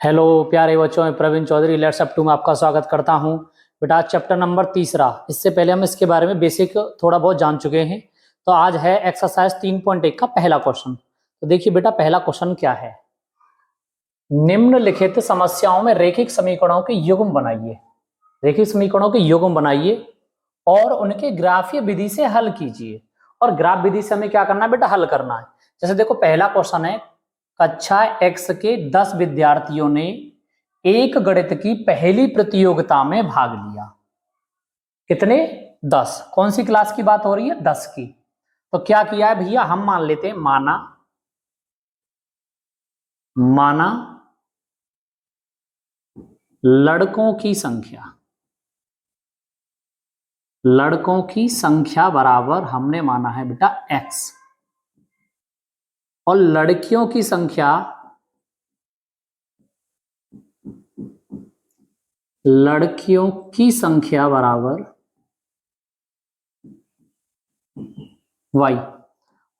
Hello प्यारे बच्चों, मैं Praveen Chaudhary let's up to में आपका स्वागत करता हूं। बेटा आज चैप्टर नंबर 3। इससे पहले हम इसके बारे में बेसिक थोड़ा बहुत जान चुके हैं। तो आज है एक्सरसाइज 3.1 का पहला क्वेश्चन। तो देखिए बेटा, पहला क्वेश्चन क्या है। निम्नलिखित समस्याओं में रेखिक समीकरणों के युग्म बनाइए। रेखिक समीकरणों के युग्म बनाइए और उनके ग्राफीय विधि से हल कीजिए। और ग्राफ विधि से हमें क्या करना है बेटा, हल करना है। जैसे देखो, पहला क्वेश्चन है, कक्षा एक्स के 10 विद्यार्थियों ने एक गणित की पहली प्रतियोगिता में भाग लिया। कितने? 10। कौन सी क्लास की बात हो रही है? 10 की। तो क्या किया है भैया, हम मान लेते हैं, माना लड़कों की संख्या बराबर हमने माना है बेटा x, और लड़कियों की संख्या बराबर y,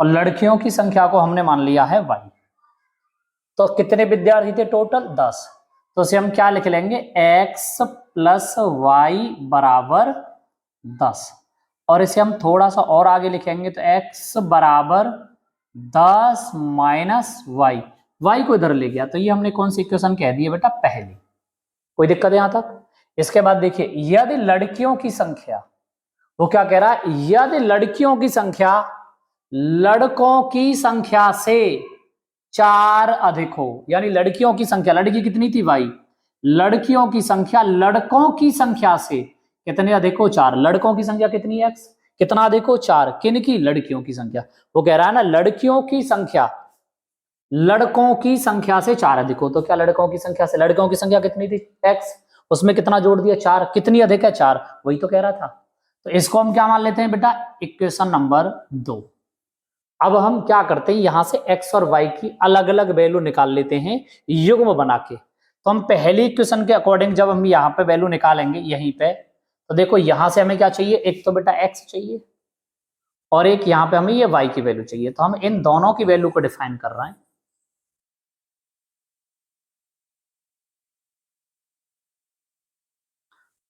और लड़कियों की संख्या को हमने मान लिया है y। तो कितने विद्यार्थी थे टोटल? 10। तो इसे हम क्या लिख लेंगे, x प्लस वाई बराबर 10। और इसे हम थोड़ा सा और आगे लिखेंगे तो x बराबर 10 माइनस वाई। वाई को इधर ले गया तो ये हमने कौन सी इक्वेशन कह दी है बेटा, पहली। कोई दिक्कत है यहां तक? इसके बाद देखिए, यदि लड़कियों की संख्या, वो क्या कह रहा है, यदि लड़कियों की संख्या लड़कों की संख्या से 4 अधिक हो, यानी लड़कियों की संख्या, लड़की कितनी थी भाई, लड़कियों की संख्या लड़कों की संख्या से कितने अधिक हो, 4। लड़कों की संख्या कितनी है, x, कितना अधिक हो, 4। किन की? लड़कियों की संख्या। वो कह रहा है ना, लड़कियों की संख्या लड़कों की संख्या से 4 अधिक हो। तो क्या लड़कों की संख्या से, लड़कों की संख्या कितनी थी, x, उसमें कितना जोड़ दिया, 4। कितनी अधिक है, 4। वही तो कह रहा था। तो इसको हम क्या मान लेते हैं बेटा, इक्वेशन नंबर 2। अब हम क्या करते हैं, यहां से x और y की अलग अलग वैल्यू निकाल लेते हैं युग्म बना के। तो हम पहली इक्वेशन के अकॉर्डिंग जब हम यहाँ पे वैल्यू निकालेंगे यहीं पे, तो देखो यहां से हमें क्या चाहिए, एक तो बेटा x चाहिए और एक यहाँ पे हमें ये y की वैल्यू चाहिए। तो हम इन दोनों की वैल्यू को डिफाइन कर रहे हैं।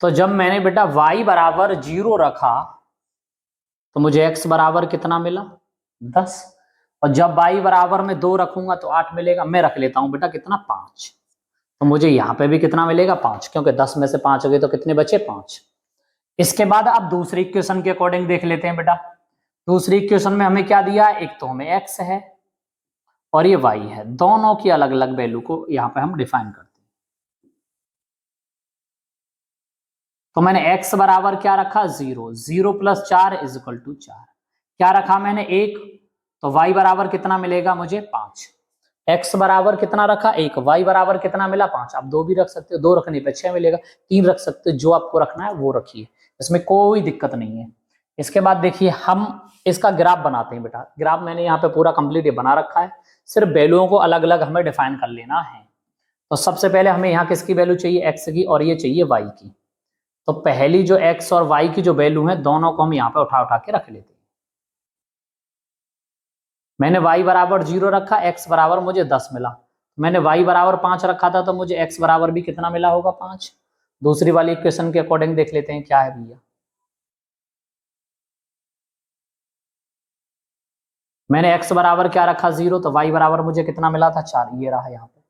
तो जब मैंने बेटा y बराबर 0 रखा तो मुझे x बराबर कितना मिला, 10। और जब y बराबर में 2 रखूंगा तो 8 मिलेगा। मैं रख लेता हूं बेटा कितना, 5। तो मुझे यहां पे भी कितना मिलेगा, 5, क्योंकि 10 में से 5 हो गए तो कितने बचे, 5। इसके बाद अब दूसरी इक्वेशन के अकॉर्डिंग देख लेते हैं बेटा। दूसरी इक्वेशन में हमें क्या दिया, एक तो हमें x है और ये y है। दोनों की अलग अलग वैल्यू को यहां पे हम डिफाइन करते हैं। तो मैंने x बराबर क्या रखा, 0। 0 प्लस 4 इज इक्वल टू 4। क्या रखा मैंने, 1। तो y बराबर कितना मिलेगा मुझे, 5। x बराबर कितना रखा, 1। y बराबर कितना मिला, 5। आप 2 भी रख सकते हो, 2 रखने पे 6 मिलेगा। 3 रख सकते हो, जो आपको रखना है वो रखिए, इसमें कोई दिक्कत नहीं है। इसके बाद देखिए, हम इसका ग्राफ बनाते हैं बेटा। ग्राफ मैंने यहाँ पे पूरा कंप्लीट बना रखा है, सिर्फ वैल्यूओं को अलग अलग हमें डिफाइन कर लेना है। तो सबसे पहले हमें यहाँ किसकी वैल्यू चाहिए, x की, और ये चाहिए y की। तो पहली जो x और y की जो वैल्यू है, दोनों को हम यहाँ पे उठा उठा के रख लेते हैं। मैंने y बराबर 0 रखा, x बराबर मुझे 10 मिला। मैंने y बराबर 5 रखा था तो मुझे x बराबर भी कितना मिला होगा, 5। दूसरी वाली इक्वेशन के अकॉर्डिंग देख लेते हैं क्या है भैया। मैंने x बराबर क्या रखा, 0, तो y बराबर मुझे कितना मिला था, 4। ये रहा यहाँ पे।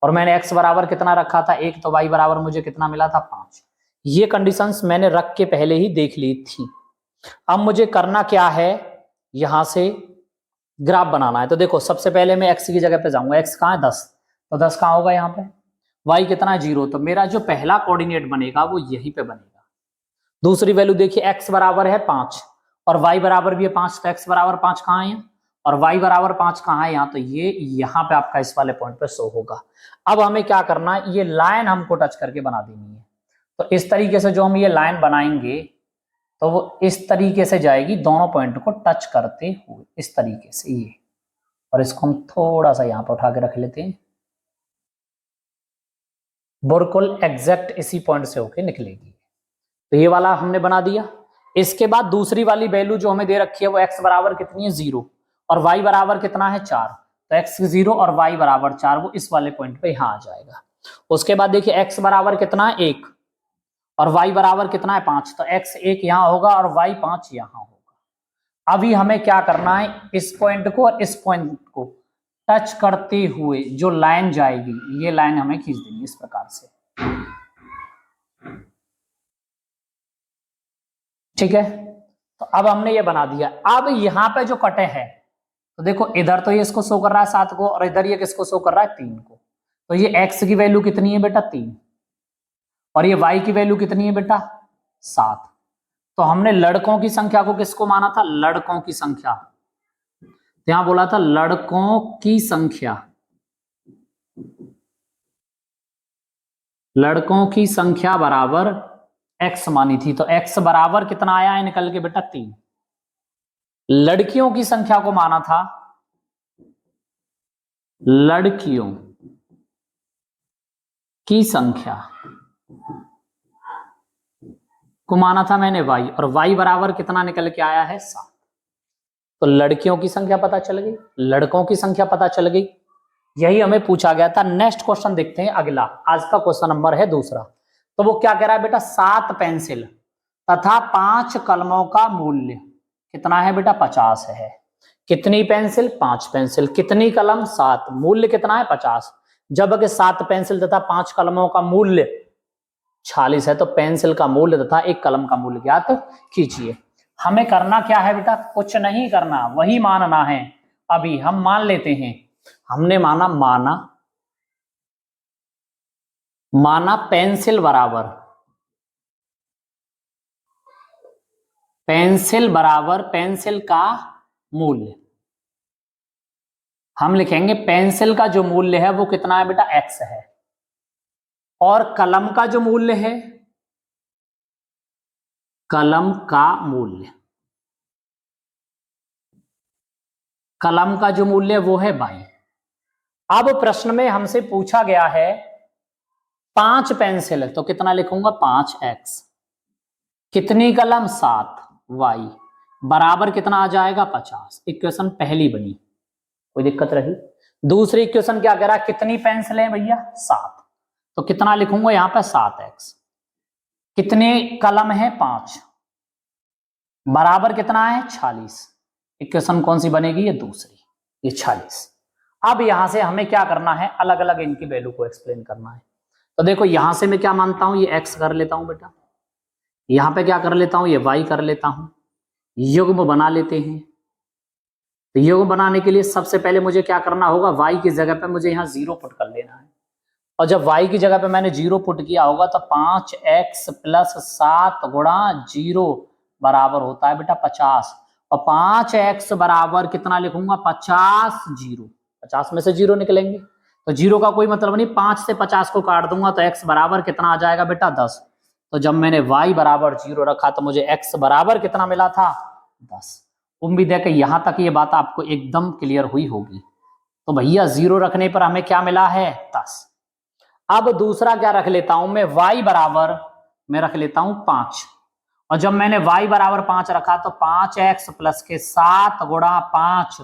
और मैंने x बराबर कितना रखा था, 1, तो y बराबर मुझे कितना मिला था, 5। ये कंडीशंस मैंने रख के पहले ही देख ली थी। अब मुझे करना क्या है, यहां से ग्राफ बनाना है। तो देखो, सबसे पहले मैं x की जगह पे जाऊंगा। x कहाँ है, 10। तो 10 कहाँ होगा यहाँ पे, y कितना है, 0। तो मेरा जो पहला कोऑर्डिनेट बनेगा वो यहीं पे बनेगा। दूसरी वैल्यू देखिए, x बराबर है 5 और y बराबर भी है 5। तो x बराबर 5 कहाँ है और y बराबर 5 कहाँ है, यहाँ। तो ये यहाँ पे आपका इस वाले पॉइंट पे शो होगा। अब हमें क्या करना है, ये लाइन हमको टच करके बना देनी है। तो इस तरीके से जो हम ये लाइन बनाएंगे तो वो इस तरीके से जाएगी, दोनों पॉइंट को टच करते हुए, इस तरीके से ये। और इसको हम थोड़ा सा यहां पर उठा के रख लेते हैं। बिल्कुल एग्जैक्ट इसी पॉइंट से होके निकलेगी। तो ये वाला हमने बना दिया। इसके बाद दूसरी वाली वैल्यू जो हमें दे रखी है वो x बराबर कितनी है, 0, और y बराबर कितना है, 4। तो x 0 और y बराबर 4 वो इस वाले पॉइंट पे यहां आ जाएगा। उसके बाद देखिए x बराबर कितना है 1 और y बराबर कितना है 5, तो x 1 यहां होगा और y 5 यहां होगा। अभी हमें क्या करना है, इस पॉइंट को और इस पॉइंट को टच करते हुए जो लाइन जाएगी ये लाइन हमें खींच देनी इस प्रकार से, ठीक है। तो अब हमने ये बना दिया। अब यहां पे जो कटे हैं तो देखो इधर तो ये इसको शो कर रहा है 7 को और इधर ये किसको शो कर रहा है 3 को, तो ये x की वैल्यू कितनी है बेटा 3 और ये y की वैल्यू कितनी है बेटा 7। तो हमने लड़कों की संख्या को किसको माना था, लड़कों की संख्या, तो यहां बोला था लड़कों की संख्या, लड़कों की संख्या बराबर x मानी थी, तो x बराबर कितना आया है निकल के बेटा 3। लड़कियों की संख्या को माना था, लड़कियों की संख्या को माना था मैंने y और y बराबर कितना निकल के आया है 7। तो लड़कियों की संख्या पता चल गई, लड़कों की संख्या पता चल गई, यही हमें पूछा गया था। नेक्स्ट क्वेश्चन देखते हैं अगला, आज का क्वेश्चन नंबर है दूसरा। तो वो क्या कह रहा है बेटा, 7 पेंसिल तथा 5 कलमों का मूल्य कितना है बेटा 50 है। कितनी पेंसिल, 5 पेंसिल, कितनी कलम 7, मूल्य कितना है 50। जबकि 7 पेंसिल तथा 5 कलमों का मूल्य 46 है, तो पेंसिल का मूल्य तथा एक कलम का मूल्य ज्ञात कीजिए। हमें करना क्या है बेटा, कुछ नहीं करना, वही मानना है। अभी हम मान लेते हैं, हमने माना पेंसिल बराबर, पेंसिल का मूल्य, हम लिखेंगे पेंसिल का जो मूल्य है वो कितना है बेटा x है, और कलम का जो मूल्य है, कलम का जो मूल्य वो है y। अब प्रश्न में हमसे पूछा गया है 5 पेंसिल, तो कितना लिखूंगा 5x, कितनी कलम 7 y बराबर कितना आ जाएगा 50। इक्वेशन पहली बनी, कोई दिक्कत रही। दूसरी इक्वेशन क्या कह रहा है, कितनी पेंसिल है भैया 7, तो कितना लिखूंगा यहां पे 7x, कितने कलम है 5 बराबर कितना है 46। इक्वेशन कौन सी बनेगी, ये दूसरी, ये 46। अब यहां से हमें क्या करना है, अलग अलग इनकी वैल्यू को एक्सप्लेन करना है। तो देखो यहां से मैं क्या मानता हूं, ये x कर लेता हूं बेटा, यहां पे क्या कर लेता हूं, ये y कर लेता हूं, युग्म बना लेते हैं। तो युग्म बनाने के लिए सबसे पहले मुझे क्या करना होगा, y की जगह पे मुझे यहाँ 0 पुट कर लेना है, और जब y की जगह पे मैंने 0 पुट किया होगा तो 5x प्लस 7 गुणा 0 बराबर होता है बेटा 50, और 5x बराबर कितना लिखूंगा 50, 50 में से 0 निकलेंगे तो 0 का कोई मतलब नहीं, 5 से 50 को काट दूंगा तो x बराबर कितना आ जाएगा बेटा 10। तो जब मैंने y बराबर 0 रखा तो मुझे x बराबर कितना मिला था 10। उम्मीद है कि यहां तक ये बात आपको एकदम क्लियर हुई होगी। तो भैया 0 रखने पर हमें क्या मिला है 10। अब दूसरा क्या रख लेता हूं मैं, y बराबर मैं रख लेता हूं 5, और जब मैंने y बराबर 5 रखा तो 5x प्लस के 7 गुणा 5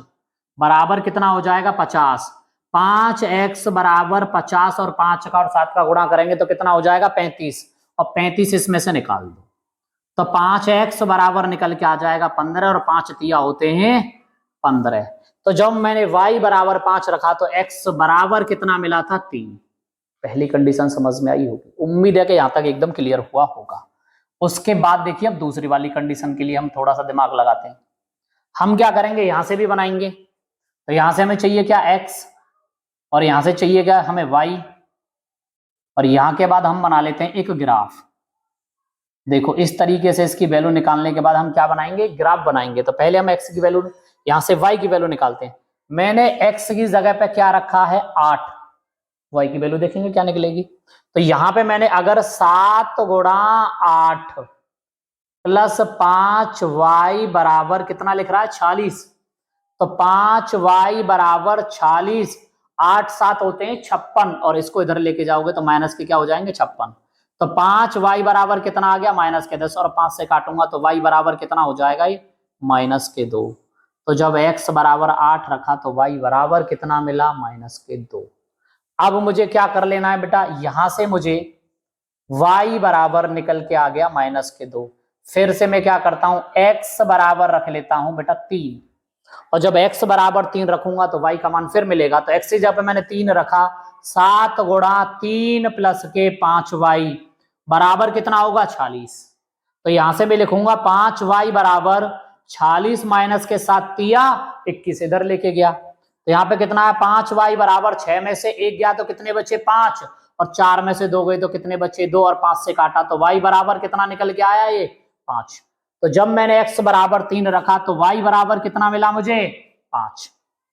बराबर कितना हो जाएगा 50। 5x बराबर 50 और 5 का और 7 का गुणा करेंगे तो कितना हो जाएगा 35, और 35 इसमें से निकाल दो तो 5x बराबर निकल के आ जाएगा 15, और 5 तिया होते हैं 15। तो जब मैंने y बराबर 5 रखा तो x बराबर कितना मिला था 3। पहली कंडीशन समझ में आई होगी, उम्मीद है कि यहां तक एकदम क्लियर हुआ होगा। उसके बाद देखिए अब दूसरी वाली कंडीशन के लिए हम थोड़ा सा दिमाग लगाते हैं। हम क्या करेंगे, यहां से भी बनाएंगे, तो यहां से हमें चाहिए क्या x, और यहां से चाहिए क्या हमें y, और यहां के बाद हम बना लेते हैं एक ग्राफ। देखो इस तरीके से इसकी वैल्यू निकालने के बाद हम क्या बनाएंगे, ग्राफ बनाएंगे। तो पहले हम x की वैल्यू, यहां से y की वैल्यू निकालते हैं। मैंने x की जगह पे क्या रखा है 8, y की वैल्यू देखेंगे क्या निकलेगी। तो यहां पे मैंने अगर 7 गुणा 8 प्लस 5y बराबर कितना लिख रहा है 46, तो 5y बराबर 46, 8 7 होते हैं 56, और इसको इधर लेके जाओगे तो माइनस के क्या हो जाएंगे 56। तो 5y बराबर कितना आ गया माइनस के 10, और 5 से काटूंगा तो y बराबर कितना हो जाएगा ये माइनस के 2। तो जब x बराबर 8 रखा तो y बराबर कितना मिला -2। अब मुझे क्या कर लेना है बेटा, यहां से मुझे y बराबर निकल के आ गया -2। फिर से मैं क्या करता हूं, x बराबर रख लेता हूं बेटा 3, और जब x बराबर 3 रखूंगा तो y का मान फिर मिलेगा। तो x की जगह पे मैंने 3 रखा, 7 गुणा 3 प्लस के 5y बराबर कितना होगा 46। तो यहां से मैं लिखूंगा 5y बराबर 46 माइनस के 7 तिया 21 इधर लेके गया। तो यहाँ पे कितना है, 5y बराबर 6 में से 1 गया तो कितने बचे 5, और 4 में से 2 गए तो कितने बचे 2, और 5 से काटा तो y बराबर कितना निकल के आया ये 5। तो जब मैंने x बराबर 3 रखा तो y बराबर कितना मिला मुझे 5।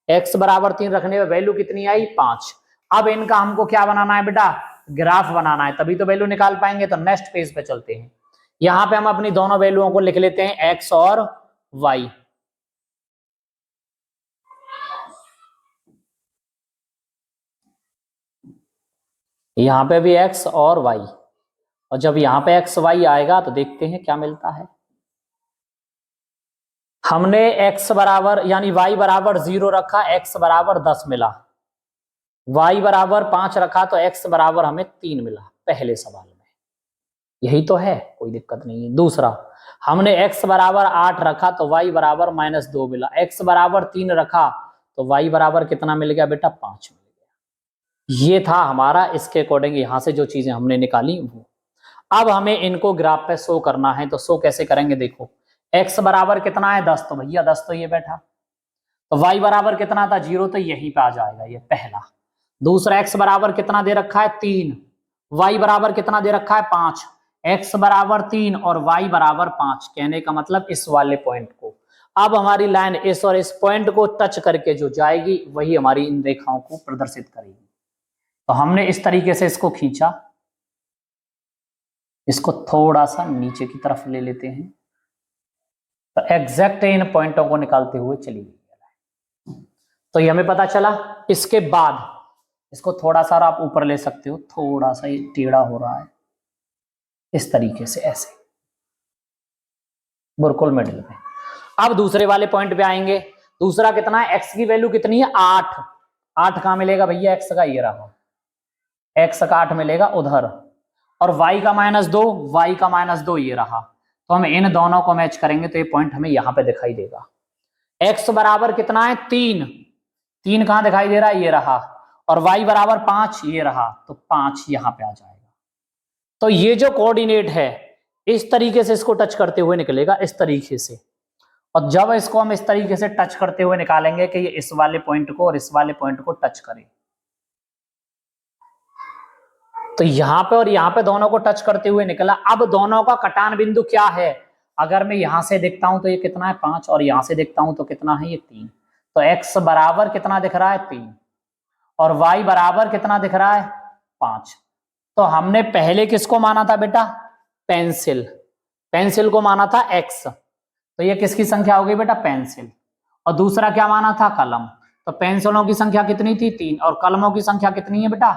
x बराबर 3 रखने में वैल्यू कितनी आई 5। अब इनका हमको क्या बनाना है बेटा, ग्राफ बनाना है, तभी तो वैल्यू निकाल पाएंगे। तो नेक्स्ट पेज पे चलते हैं। यहां पे हम अपनी दोनों वैल्यूओं को लिख लेते हैं x और y। यहां पे भी x और y, और जब यहां पे x y आएगा तो देखते हैं क्या मिलता है। हमने x बराबर यानी y बराबर 0 रखा, x बराबर 10 मिला, y बराबर 5 रखा तो x बराबर हमें 3 मिला पहले सवाल में। यही तो है, कोई दिक्कत नहीं है। दूसरा, हमने x बराबर 8 रखा तो y बराबर -2 मिला, x बराबर 3 रखा तो y बराबर कितना मिल गया बेटा 5 मिल गया। ये था हमारा इसके अकॉर्डिंग यहां से जो चीजें हमने निकाली वो। अब हमें इनको ग्राफ पे शो करना है, तो शो कैसे करेंगे देखो। x बराबर कितना है 10, तो भैया 10 तो ये बैठा। तो y बराबर कितना था 0, तो यहीं पे आ जाएगा ये पहला। दूसरा, x बराबर कितना दे रखा है 3, y बराबर कितना दे रखा है 5, x बराबर 3 और y बराबर 5, कहने का मतलब इस वाले पॉइंट को। अब हमारी लाइन इस और इस पॉइंट को टच करके जो जाएगी वही हमारी इन रेखाओं को प्रदर्शित करेगी। तो हमने इस तरीके से इसको खींचा, इसको थोड़ा सा नीचे की तरफ ले लेते हैं, तो एग्जैक्ट इन पॉइंटों को निकालते हुए चली गई। तो ये हमें पता चला। इसके बाद इसको थोड़ा सा आप ऊपर ले सकते हो, थोड़ा सा ये टेढ़ा हो रहा है इस तरीके से, ऐसे बिल्कुल मिडिल में। अब दूसरे वाले पॉइंट पे आएंगे। दूसरा कितना है, x की वैल्यू कितनी है 8। 8 कहां मिलेगा भैया, x का ये रहा, x का 8 मिलेगा उधर, और y का -2, y का -2 ये रहा। तो हम इन दोनों को मैच करेंगे तो ये पॉइंट हमें यहां पे दिखाई देगा। x बराबर कितना है 3, 3 कहां दिखाई दे रहा है, ये रहा, और y बराबर 5 ये रहा, तो 5 यहां पे आ जाएगा। तो ये जो कोऑर्डिनेट है इस तरीके से इसको टच करते हुए निकलेगा, इस तरीके से। और जब इसको हम इस तरीके से टच करते हुए निकालेंगे कि ये इस वाले पॉइंट को और इस वाले पॉइंट को टच करे, तो यहां पे और यहां पे दोनों को टच करते हुए निकला। अब दोनों का कटान बिंदु क्या है, अगर मैं यहां से देखता हूं तो ये कितना है 5, और यहां से देखता हूं तो कितना है ये 3। तो x बराबर कितना दिख रहा है 3, और y बराबर कितना दिख रहा है 5। तो हमने पहले किसको माना था बेटा, पेंसिल, पेंसिल को माना था x, तो ये किसकी संख्या हो गई बेटा पेंसिल। और दूसरा क्या माना था कलम, तो पेंसिलों की संख्या कितनी थी 3, और कलमों की संख्या कितनी है बेटा,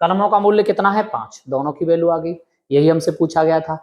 कलमों का मूल्य कितना है 5, दोनों की वैल्यू आ गई। यही हमसे पूछा गया था।